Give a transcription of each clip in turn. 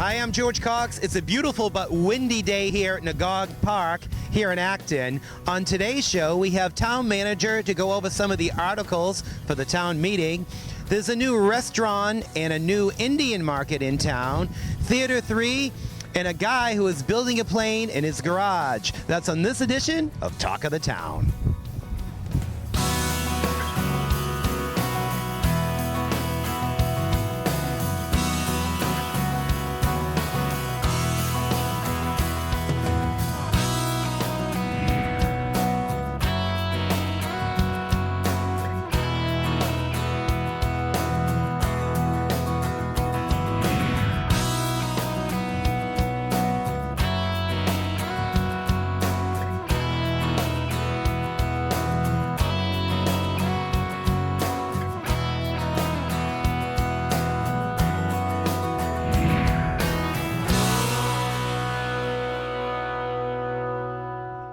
Hi, I'm George Cox. It's a beautiful but windy day here at Nagog Park here in Acton. On today's show, we have town manager to go over some of the articles for the town meeting. There's a new restaurant and a new Indian market in town, Theater 3, and a guy who is building a plane in his garage. That's on this edition of Talk of the Town.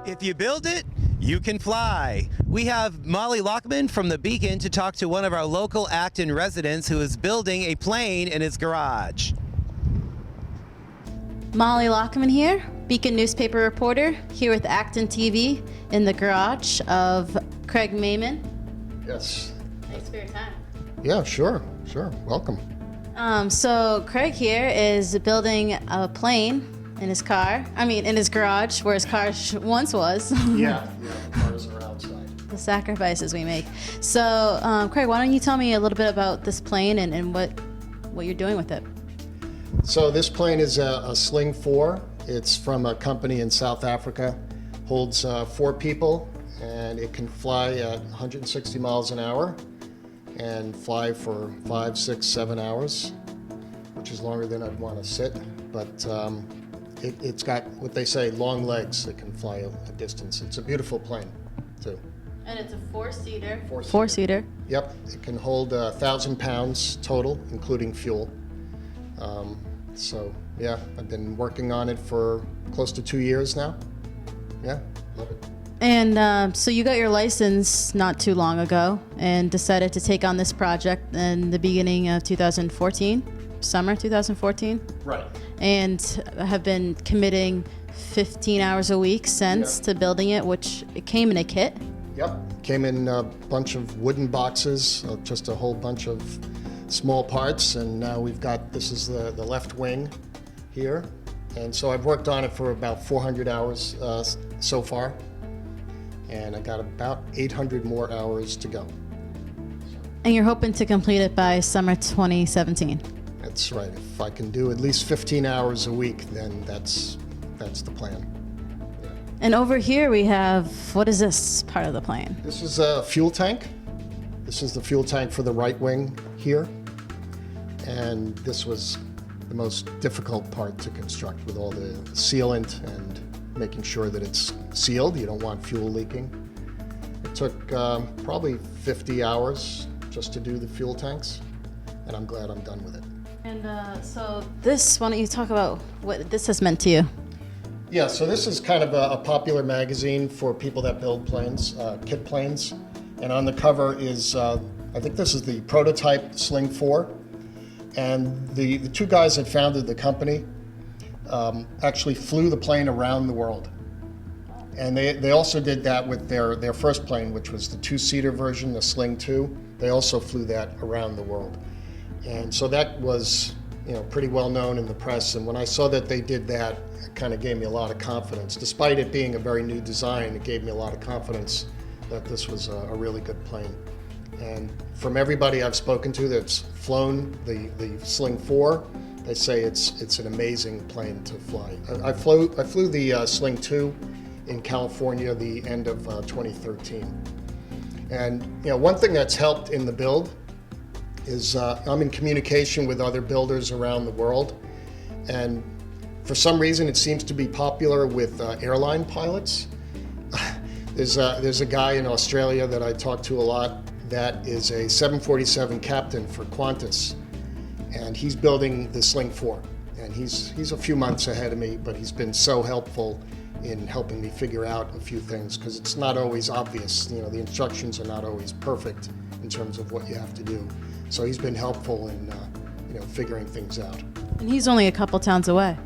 If you build it, you can fly. We have Molly Loughman from the Beacon to talk to one of our local Acton residents who is building a plane in his garage. Molly Loughman here, Beacon newspaper reporter, here with ActonTV in the garage of Craig Mayman. Yes. Thanks for your time. Yeah, sure. Welcome. So Craig here is building a plane in his garage, where his car once was. Yeah, cars are outside. The sacrifices we make. So, Craig, why don't you tell me a little bit about this plane and what you're doing with it? So this plane is a Sling 4. It's from a company in South Africa. Holds 4 people, and it can fly at 160 miles an hour and fly for 5, 6, 7 hours, which is longer than I'd want to sit. But it's got what they say, long legs. It can fly a distance. It's a beautiful plane, too. And it's a four-seater. Four-seater. Yep. It can hold 1,000 pounds total, including fuel. So, yeah, I've been working on it for close to 2 years now. Yeah, love it. And so you got your license not too long ago and decided to take on this project in the beginning of 2014, summer 2014? Right. And have been committing 15 hours a week since to building it, which it came in a kit. Yep. Came in a bunch of wooden boxes, just a whole bunch of small parts, and now this is the left wing here. And so I've worked on it for about 400 hours so far, and I got about 800 more hours to go. And you're hoping to complete it by summer 2017. That's right. If I can do at least 15 hours a week, then that's the plan. Yeah. And over here we have, what is this part of the plane? This is a fuel tank. This is the fuel tank for the right wing here. And this was the most difficult part to construct, with all the sealant and making sure that it's sealed. You don't want fuel leaking. It took probably 50 hours just to do the fuel tanks, and I'm glad I'm done with it. And so this, why don't you talk about what this has meant to you? Yeah, so this is kind of a popular magazine for people that build planes, kit planes. And on the cover is, I think this is the prototype Sling 4. And the 2 guys that founded the company actually flew the plane around the world. And they also did that with their first plane, which was the 2-seater version, the Sling 2. They also flew that around the world. And so that was, pretty well known in the press. And when I saw that they did that, it kind of gave me a lot of confidence. Despite it being a very new design, it gave me a lot of confidence that this was a really good plane. And from everybody I've spoken to that's flown the Sling 4, they say it's an amazing plane to fly. I flew the Sling 2 in California the end of 2013. And one thing that's helped in the build is I'm in communication with other builders around the world, and for some reason it seems to be popular with airline pilots. There's a guy in Australia that I talk to a lot that is a 747 captain for Qantas, and he's building the Sling 4. And he's a few months ahead of me, but he's been so helpful in helping me figure out a few things, because it's not always obvious. The instructions are not always perfect in terms of what you have to do. So he's been helpful in figuring things out. And he's only a couple towns away.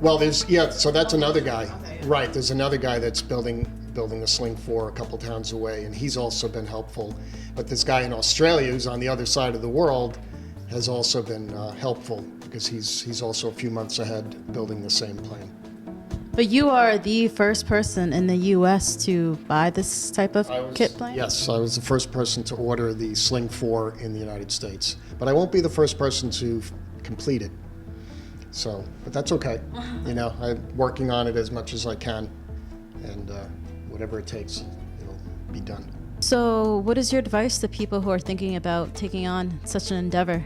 Well, so that's another guy. Right, there's another guy that's building a Sling 4 a couple towns away, and he's also been helpful. But this guy in Australia, who's on the other side of the world, has also been helpful because he's also a few months ahead building the same plane. But you are the first person in the U.S. to buy this type of kit plane? Yes, I was the first person to order the Sling 4 in the United States. But I won't be the first person to complete it. So, but that's okay. You know, I'm working on it as much as I can, and whatever it takes, it'll be done. So, what is your advice to people who are thinking about taking on such an endeavor?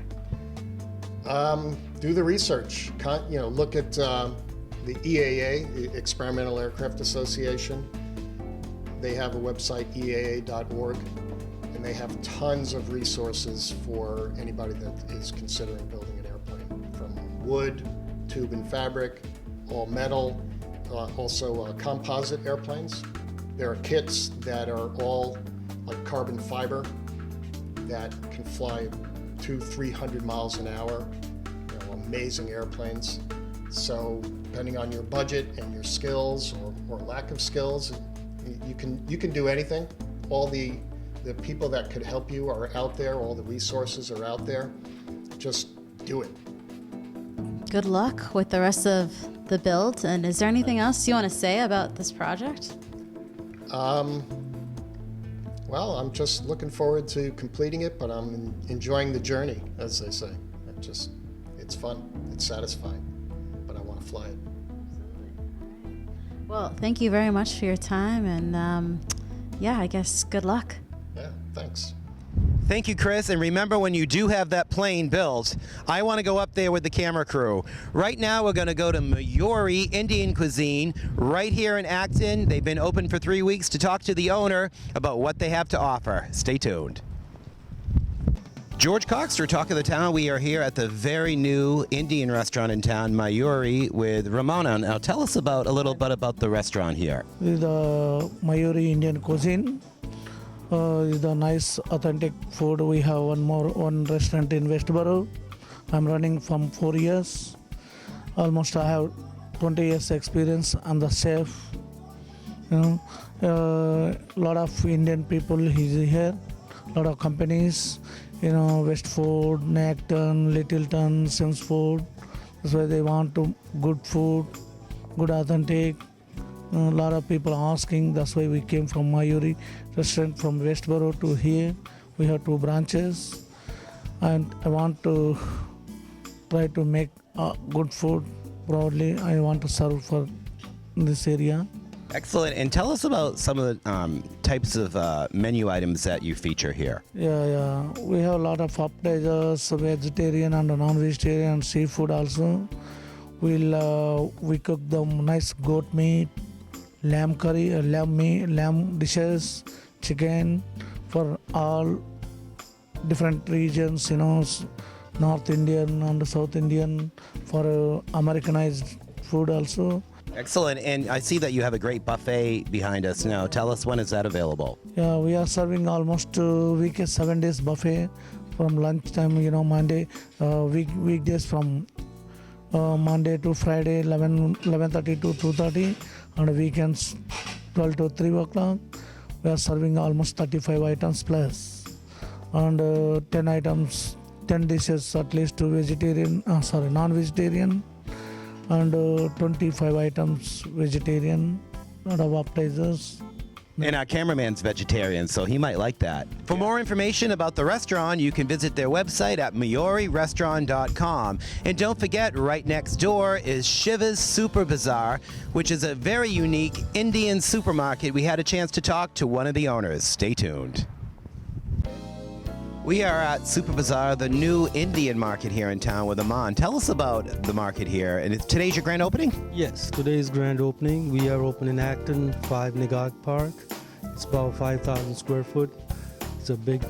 Do the research. Look at the EAA, the Experimental Aircraft Association. They have a website, eaa.org, and they have tons of resources for anybody that is considering building an airplane, from wood, tube and fabric, all metal, also composite airplanes. There are kits that are all like carbon fiber that can fly 200-300 miles an hour, amazing airplanes. So depending on your budget and your skills or lack of skills, you can do anything. All the people that could help you are out there, all the resources are out there. Just do it. Good luck with the rest of the build. And is there anything else you want to say about this project? Well, I'm just looking forward to completing it, but I'm enjoying the journey, as they say. It's fun, it's satisfying, but I want to fly it. Well, thank you very much for your time, and I guess good luck. Yeah, thanks. Thank you, Chris. And remember, when you do have that plane built, I want to go up there with the camera crew. Right now, we're going to go to Maori Indian Cuisine right here in Acton. They've been open for 3 weeks to talk to the owner about what they have to offer. Stay tuned. George Coxter, Talk of the Town. We are here at the very new Indian restaurant in town, Maori, with Ramona. Now, tell us a little bit about the restaurant here. The Maori Indian Cuisine. Is the nice authentic food. We have one restaurant in Westboro. I'm running from 4 years. Almost I have 20 years experience. I'm the chef. Lot of Indian people is here. Lot of companies. Westford, Acton, Littleton, Simsford. That's why they want good food, good authentic. A lot of people asking, that's why we came from Mayuri restaurant from Westboro to here. We have 2 branches, and I want to try to make good food proudly. I want to serve for this area. Excellent. And tell us about some of the types of menu items that you feature here. Yeah. We have a lot of appetizers, vegetarian and non-vegetarian, seafood also. We cook the nice goat meat, lamb curry, lamb dishes, chicken for all different regions, North Indian and South Indian, for Americanized food also. Excellent. And I see that you have a great buffet behind us now. Tell us, when is that available? Yeah, we are serving almost 7 days buffet from lunchtime, Monday, weekdays from Monday to Friday, 11:30 to 2:30, and weekends 12 to 3 o'clock. We are serving almost 35 items plus, and 10 dishes at least to non-vegetarian, and 25 items vegetarian, lot of appetizers. And our cameraman's vegetarian, so he might like that. For more information about the restaurant, you can visit their website at maorirestaurant.com. And don't forget, right next door is Shiva's Super Bazaar, which is a very unique Indian supermarket. We had a chance to talk to one of the owners. Stay tuned. We are at Super Bazaar, the new Indian market here in town with Aman. Tell us about the market here. And today's your grand opening? Yes, today's grand opening. We are open in Acton, 5 Nagog Park. It's about 5,000 square foot. It's a big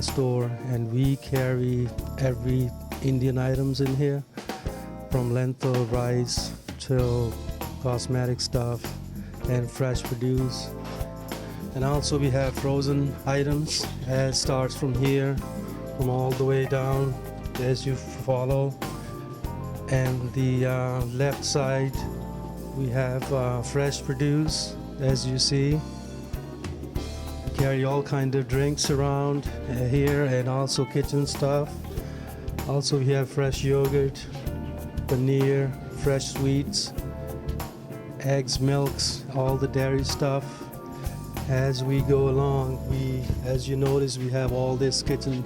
store, and we carry every Indian items in here, from lentil, rice, till cosmetic stuff, and fresh produce. And also we have frozen items. It starts from here, from all the way down as you follow. And the left side, we have fresh produce, as you see. Carry all kind of drinks around here, and also kitchen stuff. Also, we have fresh yogurt, paneer, fresh sweets, eggs, milks, all the dairy stuff. As we go along, as you notice, we have all this kitchen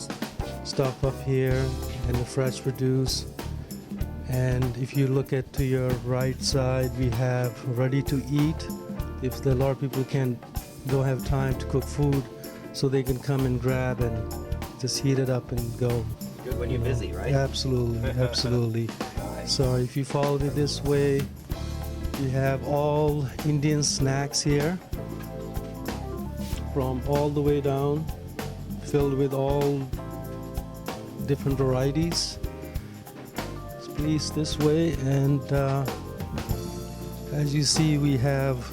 stuff up here and the fresh produce. And if you look at to your right side, we have ready to eat. If a lot of people don't have time to cook food, so they can come and grab and just heat it up and go. Good when you're busy, right? Absolutely, absolutely. So if you follow me this way, we have all Indian snacks here, from all the way down, filled with all different varieties. So please this way, and as you see, we have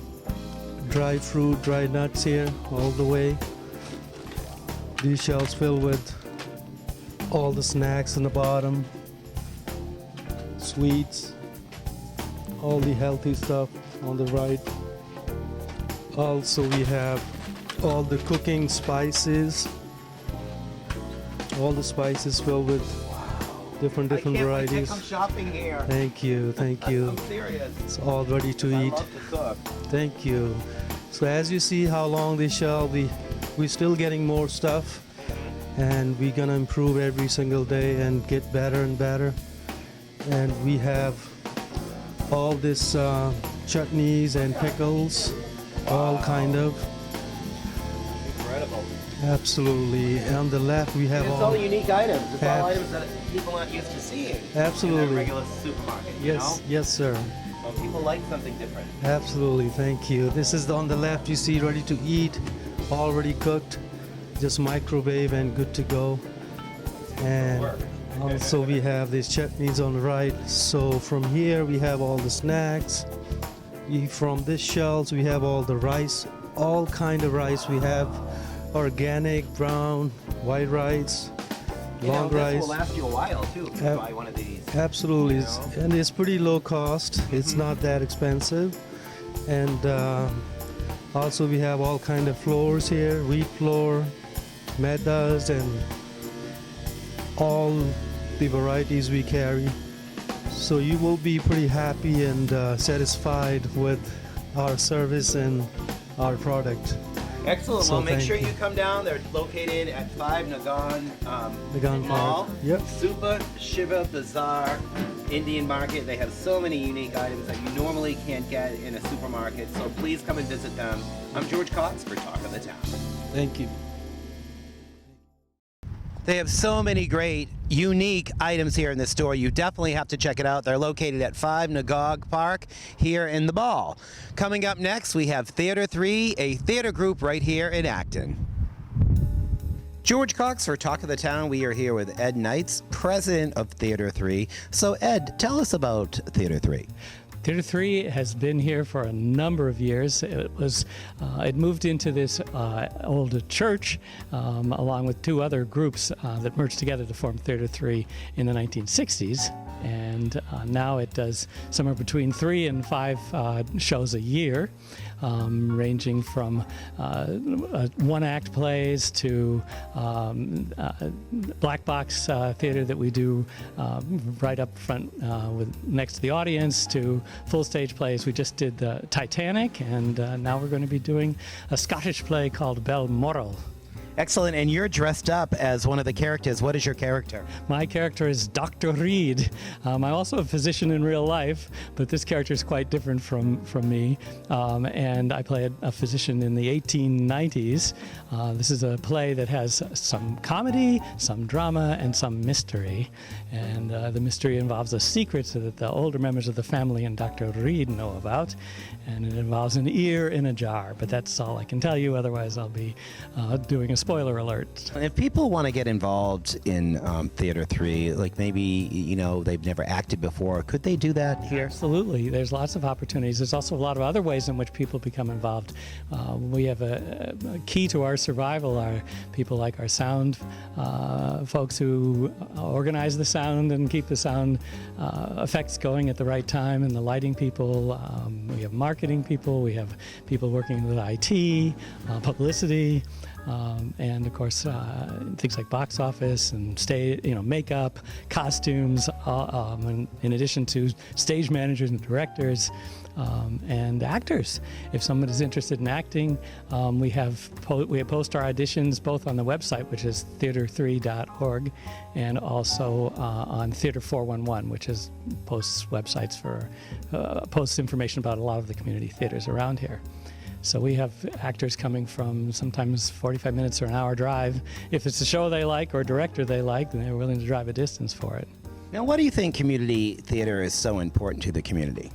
dry fruit, dry nuts here all the way. These shelves filled with all the snacks in the bottom, sweets, all the healthy stuff on the right. Also, we have all the cooking spices, all the spices filled with different varieties. I can't come shopping here. Thank you, thank you. I'm serious. It's all ready to eat. I love to cook. Thank you. So as you see how long they shelf, we're still getting more stuff, and we're gonna improve every single day and get better and better. And we have all this chutneys and pickles, all kind of. Incredible. Absolutely. And on the left we have It's all unique items. It's all items that people aren't used to seeing Absolutely. in a regular supermarket. Yes, You know? yes, sir. Well, people like something different. Absolutely, thank you. This is on the left, you see, ready to eat, already cooked, just microwave and good to go. And also we have these chutneys on the right. So from here we have all the snacks. From this shelves we have all the rice, all kind of rice. We have organic, brown, white rice, long This rice. will last you a while too if you buy one of these. Absolutely, You know? and it's pretty low cost. It's not that expensive, and also we have all kind of flours here: wheat flour, maidas, and all the varieties we carry. So you will be pretty happy and satisfied with our service and our product. Excellent. So Well, make thank sure you. you come down. They're located at 5 Nagan Nagan Mall. Park. Yep. Super Shiva Bazaar Indian Market. They have so many unique items that you normally can't get in a supermarket. So please come and visit them. I'm George Cox for Talk of the Town. Thank you. They have so many great, unique items here in the store. You definitely have to check it out. They're located at 5 Nagog Park here in the Ball. Coming up next, we have Theater 3, a theater group right here in Acton. George Cox for Talk of the Town. We are here with Ed Knights, president of Theater 3. So Ed, tell us about Theater 3. Theater 3 has been here for a number of years. It moved into this old church along with two other groups that merged together to form Theater 3 in the 1960s. And now it does somewhere between 3 and 5 shows a year, ranging from one-act plays to black box theater that we do right up front next to the audience, to full stage plays. We just did Titanic, and now we're going to be doing a Scottish play called Balmoral. Excellent, and you're dressed up as one of the characters. What is your character? My character is Dr. Reed. I'm also a physician in real life, but this character is quite different from me. And I play a physician in the 1890s. This is a play that has some comedy, some drama, and some mystery. And the mystery involves a secret that the older members of the family and Dr. Reed know about. And it involves an ear in a jar. But that's all I can tell you. Otherwise, I'll be doing a spoiler alert. If people want to get involved in Theater 3, like maybe, they've never acted before, could they do that here? Absolutely. There's lots of opportunities. There's also a lot of other ways in which people become involved. We have a key to our survival are people like our sound folks who organize the sound and keep the sound effects going at the right time, and the lighting people. We have marketing people. We have people working with IT, publicity, and of course things like box office and makeup, costumes, in addition to stage managers and directors. And actors. If someone is interested in acting, we post our auditions both on the website, which is theater3.org, and also on Theater 411, which is posts information about a lot of the community theaters around here. So we have actors coming from sometimes 45 minutes or an hour drive. If it's a show they like or a director they like, then they're willing to drive a distance for it. Now, why do you think community theater is so important to the community?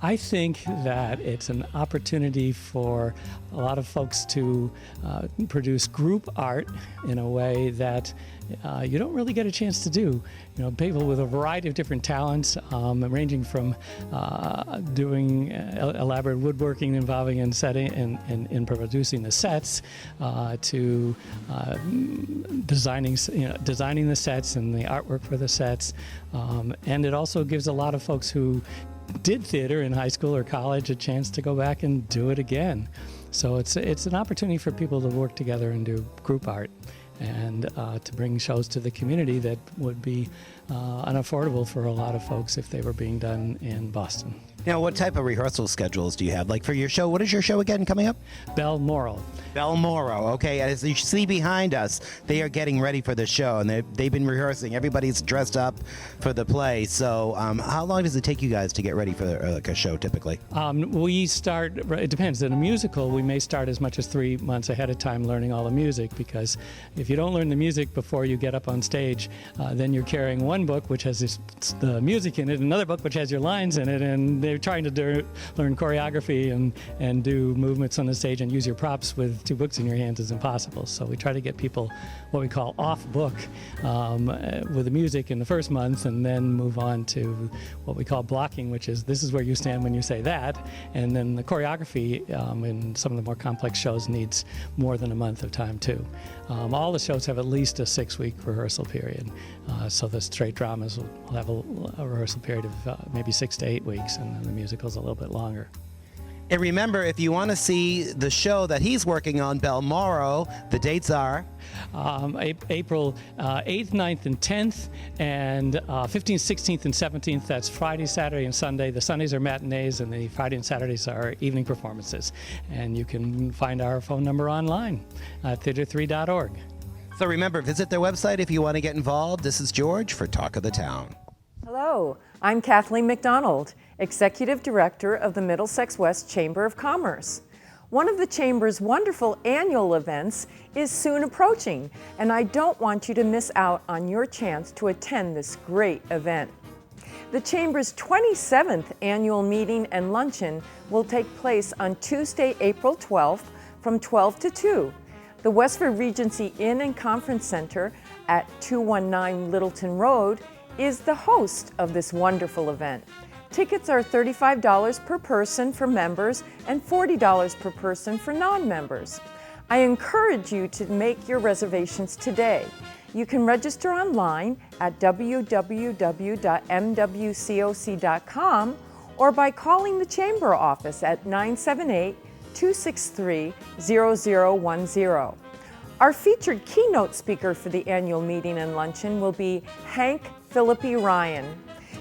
I think that it's an opportunity for a lot of folks to produce group art in a way that you don't really get a chance to do. People with a variety of different talents, ranging from doing elaborate woodworking involving in setting and producing the sets, to designing the sets and the artwork for the sets, and it also gives a lot of folks who did theater in high school or college a chance to go back and do it again. So it's an opportunity for people to work together and do group art, and to bring shows to the community that would be unaffordable for a lot of folks if they were being done in Boston. Now, what type of rehearsal schedules do you have? Like for your show, what is your show again coming up? Balmoral. Balmoral, okay. As you see behind us, they are getting ready for the show, and they've been rehearsing. Everybody's dressed up for the play. So how long does it take you guys to get ready for a show typically? We start, it depends. In a musical, we may start as much as 3 months ahead of time learning all the music, because if you don't learn the music before you get up on stage, then you're carrying one book which has the music in it, another book which has your lines in it, and they're trying to learn choreography and do movements on the stage and use your props with 2 books in your hands is impossible. So we try to get people what we call off book with the music in the first month, and then move on to what we call blocking, which is this is where you stand when you say that, and then the choreography in some of the more complex shows needs more than a month of time too. All the shows have at least a 6-week rehearsal period, so the straight dramas will have a rehearsal period of maybe 6 to 8 weeks, and then the musical's a little bit longer. And remember, if you want to see the show that he's working on, Balmoral, the dates are? April 8th, 9th, and 10th, and 15th, 16th, and 17th. That's Friday, Saturday, and Sunday. The Sundays are matinees, and the Friday and Saturdays are evening performances. And you can find our phone number online at theater3.org. So remember, visit their website if you want to get involved. This is George for Talk of the Town. Hello, I'm Kathleen McDonald, Executive Director of the Middlesex West Chamber of Commerce. One of the Chamber's wonderful annual events is soon approaching, and I don't want you to miss out on your chance to attend this great event. The Chamber's 27th annual meeting and luncheon will take place on Tuesday, April 12th from 12 to 2. The Westford Regency Inn and Conference Center at 219 Littleton Road is the host of this wonderful event. Tickets are $35 per person for members and $40 per person for non-members. I encourage you to make your reservations today. You can register online at www.mwcoc.com or by calling the Chamber office at 978-263-0010. Our featured keynote speaker for the annual meeting and luncheon will be Hank Philippi Ryan.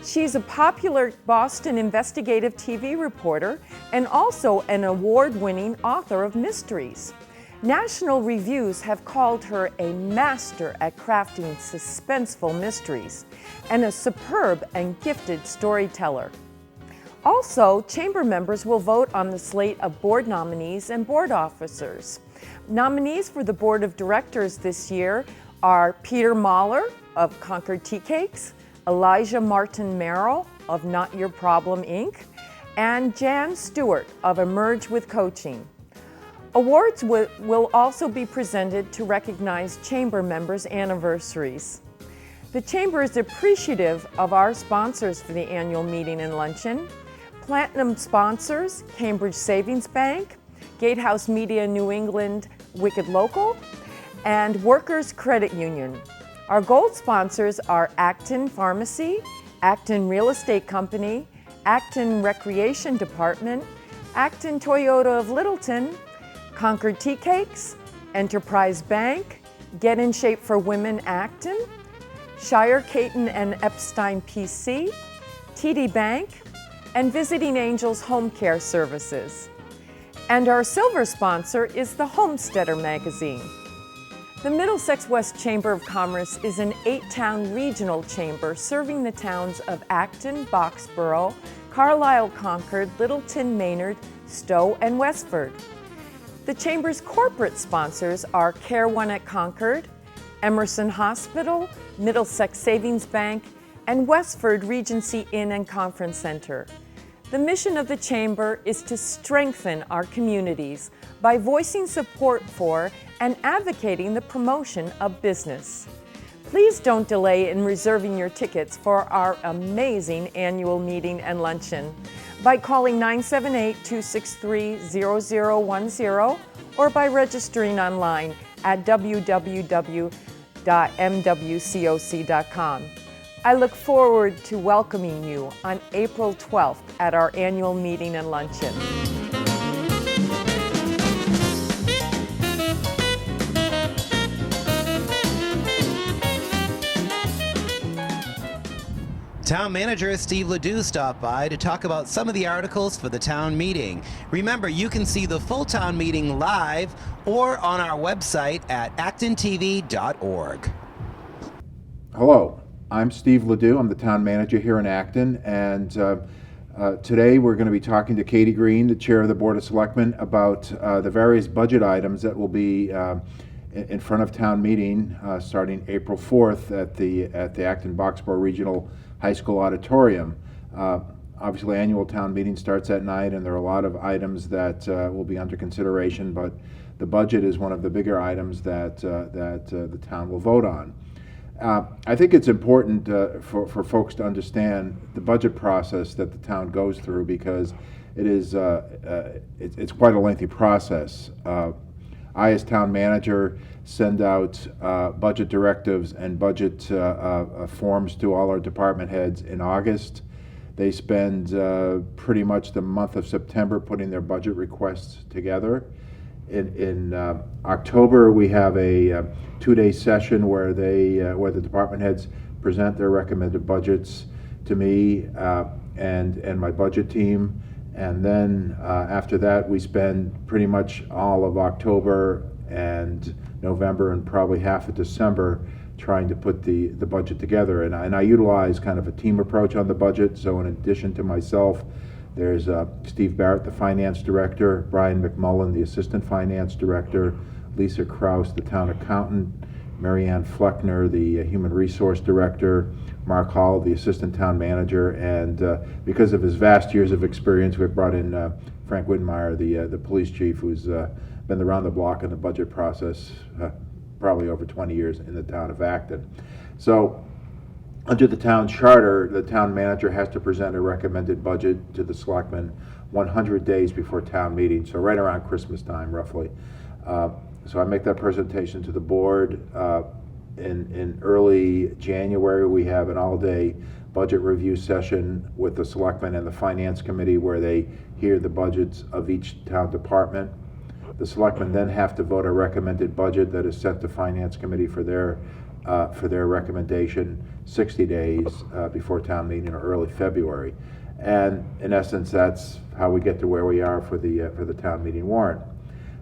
She's a popular Boston investigative TV reporter and also an award-winning author of mysteries. National reviews have called her a master at crafting suspenseful mysteries and a superb and gifted storyteller. Also, Chamber members will vote on the slate of board nominees and board officers. Nominees for the Board of Directors this year are Peter Mahler of Concord Tea Cakes, Elijah Martin Merrill of Not Your Problem, Inc., and Jan Stewart of Emerge with Coaching. Awards will also be presented to recognize Chamber members' anniversaries. The Chamber is appreciative of our sponsors for the annual meeting and luncheon. Platinum sponsors, Cambridge Savings Bank, Gatehouse Media New England, Wicked Local, and Workers Credit Union. Our gold sponsors are Acton Pharmacy, Acton Real Estate Company, Acton Recreation Department, Acton Toyota of Littleton, Concord Tea Cakes, Enterprise Bank, Get in Shape for Women Acton, Shire Caton and Epstein PC, TD Bank, and Visiting Angels Home Care Services. And our silver sponsor is the Homesteader magazine. The Middlesex West Chamber of Commerce is an 8-town regional chamber serving the towns of Acton, Boxborough, Carlisle, Concord, Littleton, Maynard, Stowe, and Westford. The Chamber's corporate sponsors are Care One at Concord, Emerson Hospital, Middlesex Savings Bank, and Westford Regency Inn and Conference Center. The mission of the Chamber is to strengthen our communities by voicing support for and advocating the promotion of business. Please don't delay in reserving your tickets for our amazing annual meeting and luncheon by calling 978-263-0010 or by registering online at www.mwcoc.com. I look forward to welcoming you on April 12th at our annual meeting and luncheon. Town Manager Steve Ledoux stopped by to talk about some of the articles for the town meeting. Remember, you can see the full town meeting live or on our website at ActonTV.org. Hello, I'm Steve Ledoux. I'm the town manager here in Acton, and today we're going to be talking to Katie Green, the chair of the Board of Selectmen, about the various budget items that will be in front of town meeting starting April 4th at the Acton Boxborough Regional High School Auditorium. Obviously, annual town meeting starts at night, and there are a lot of items that will be under consideration, but the budget is one of the bigger items that the town will vote on. I think it's important for folks to understand the budget process that the town goes through, because it is it's quite a lengthy process. I, as town manager, send out budget directives and budget forms to all our department heads in August. They spend pretty much the month of September putting their budget requests together. In October, we have a 2-day session where where the department heads present their recommended budgets to me and my budget team. And then after that, we spend pretty much all of October and November and probably half of December trying to put the budget together. And I utilize kind of a team approach on the budget. So in addition to myself, there's Steve Barrett, the finance director, Brian McMullen, the assistant finance director, Lisa Kraus, the town accountant, Marianne Fleckner, the human resource director, Mark Hall, the assistant town manager, and because of his vast years of experience, we've brought in Frank Whitmire, the police chief, who's been around the block in the budget process probably over 20 years in the town of Acton. So under the town charter, the town manager has to present a recommended budget to the selectmen 100 days before town meeting, so right around Christmas time, roughly. So I make that presentation to the board. In early January, we have an all-day budget review session with the selectmen and the finance committee where they hear the budgets of each town department. The selectmen then have to vote a recommended budget that is sent to finance committee for their recommendation 60 days before town meeting or early February. And in essence, that's how we get to where we are for the town meeting warrant.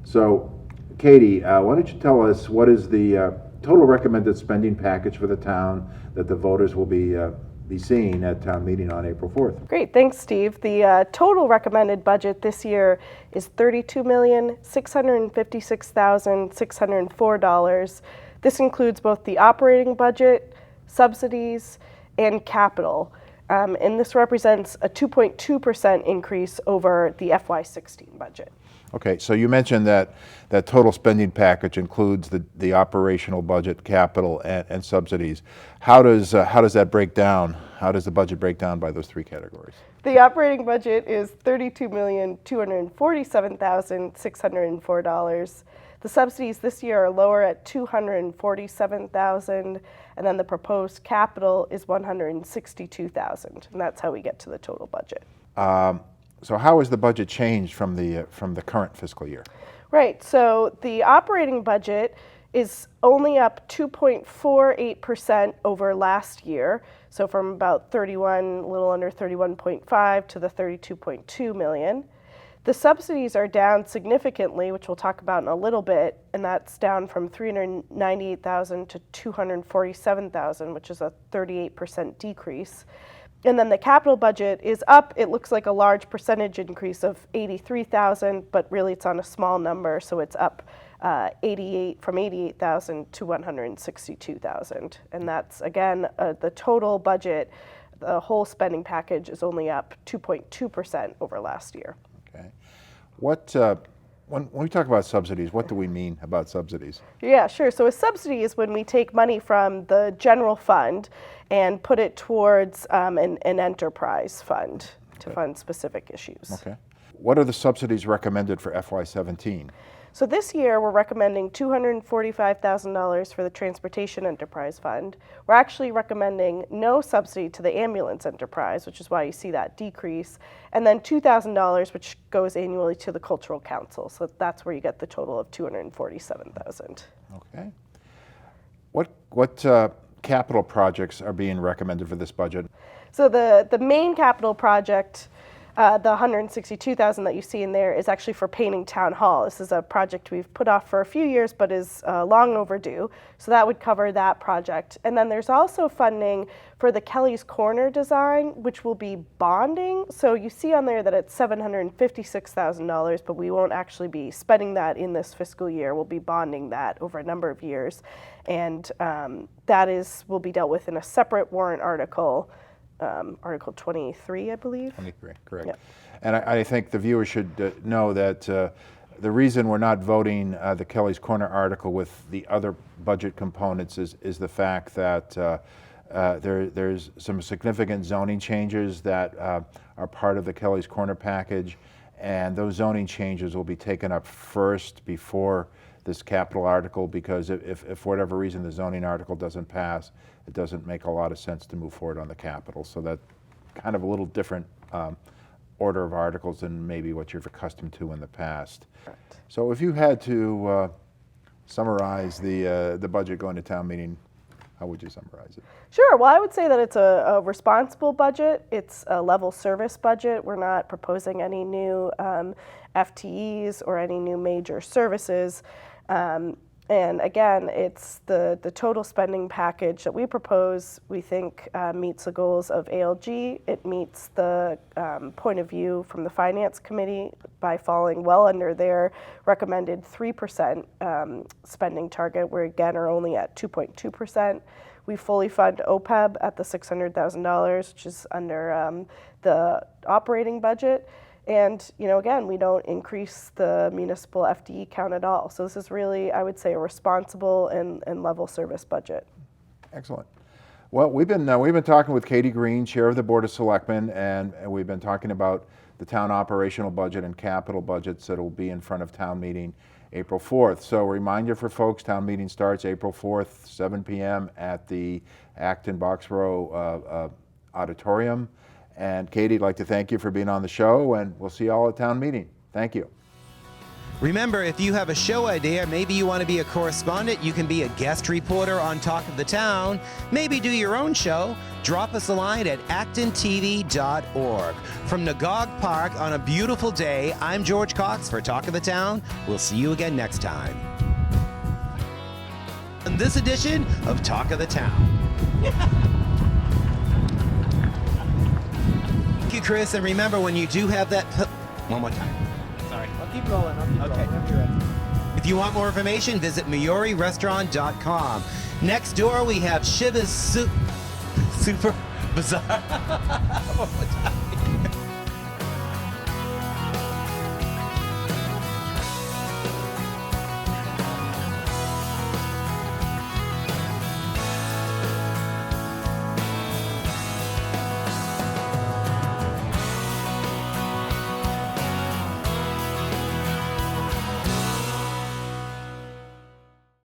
So, Katie, why don't you tell us what is the total recommended spending package for the town that the voters will be seeing at town meeting on April 4th? Great, thanks, Steve. The total recommended budget this year is $32,656,604. This includes both the operating budget, subsidies, and capital. and this represents a 2.2% increase over the FY16 budget. Okay, so you mentioned that that total spending package includes the operational budget, capital, and subsidies. How does that break down? How does the budget break down by those three categories? The operating budget is $32,247,604. The subsidies this year are lower at $247,000, and then the proposed capital is $162,000, and that's how we get to the total budget. So how has the budget changed from the current fiscal year? Right, so the operating budget is only up 2.48% over last year, so from about a little under 31.5 to the 32.2 million. The subsidies are down significantly, which we'll talk about in a little bit, and that's down from 398,000 to 247,000, which is a 38% decrease. And then the capital budget is up. It looks like a large percentage increase of 83,000, but really it's on a small number, so it's up from 88,000 to 162,000. And that's, again, the total budget, the whole spending package is only up 2.2% over last year. Okay. When we talk about subsidies, what do we mean about subsidies? Yeah, sure. So a subsidy is when we take money from the general fund and put it towards an enterprise fund to fund specific issues. Okay. What are the subsidies recommended for FY17? So this year we're recommending $245,000 for the Transportation Enterprise Fund. We're actually recommending no subsidy to the Ambulance Enterprise, which is why you see that decrease, and then $2,000, which goes annually to the Cultural Council. So that's where you get the total of $247,000. Okay. What capital projects are being recommended for this budget? So the main capital project, the $162,000 that you see in there, is actually for painting Town Hall. This is a project we've put off for a few years, but is long overdue. So that would cover that project. And then there's also funding for the Kelly's Corner design, which will be bonding. So you see on there that it's $756,000, but we won't actually be spending that in this fiscal year. We'll be bonding that over a number of years. And that will be dealt with in a separate warrant article. Article 23, I believe. 23, correct. Yep. And I think the viewers should know that the reason we're not voting the Kelly's Corner article with the other budget components is the fact that there's some significant zoning changes that are part of the Kelly's Corner package, and those zoning changes will be taken up first before this capital article, because if for whatever reason the zoning article doesn't pass, it doesn't make a lot of sense to move forward on the capital. So that kind of a little different order of articles than maybe what you're accustomed to in the past. Correct. So if you had to summarize the budget going to town meeting, how would you summarize it? Sure. Well, I would say that it's a responsible budget. It's a level service budget. We're not proposing any new FTEs or any new major services. And again, it's the total spending package that we propose, we think meets the goals of ALG. It meets the point of view from the Finance Committee by falling well under their recommended 3% spending target. We again are only at 2.2%. We fully fund OPEB at the $600,000, which is under the operating budget. And, again, we don't increase the municipal FTE count at all. So this is really, I would say, a responsible and level service budget. Excellent. Well, we've been talking with Katie Green, Chair of the Board of Selectmen, and we've been talking about the town operational budget and capital budgets that will be in front of town meeting April 4th. So a reminder for folks, town meeting starts April 4th, 7 p.m. at the Acton Boxborough Auditorium. And Katie, I'd like to thank you for being on the show, and we'll see you all at town meeting. Thank you. Remember, if you have a show idea, maybe you want to be a correspondent, you can be a guest reporter on Talk of the Town, maybe do your own show, drop us a line at ActonTV.org. From Nagog Park on a beautiful day, I'm George Cox for Talk of the Town. We'll see you again next time. On this edition of Talk of the Town. Thank you, Chris, and remember, when you do have that... One more time. Sorry. I'll keep rolling. Okay. Whenever you're ready. If you want more information, visit MaoriRestaurant.com. Next door, we have Shiva's Super Bizarre.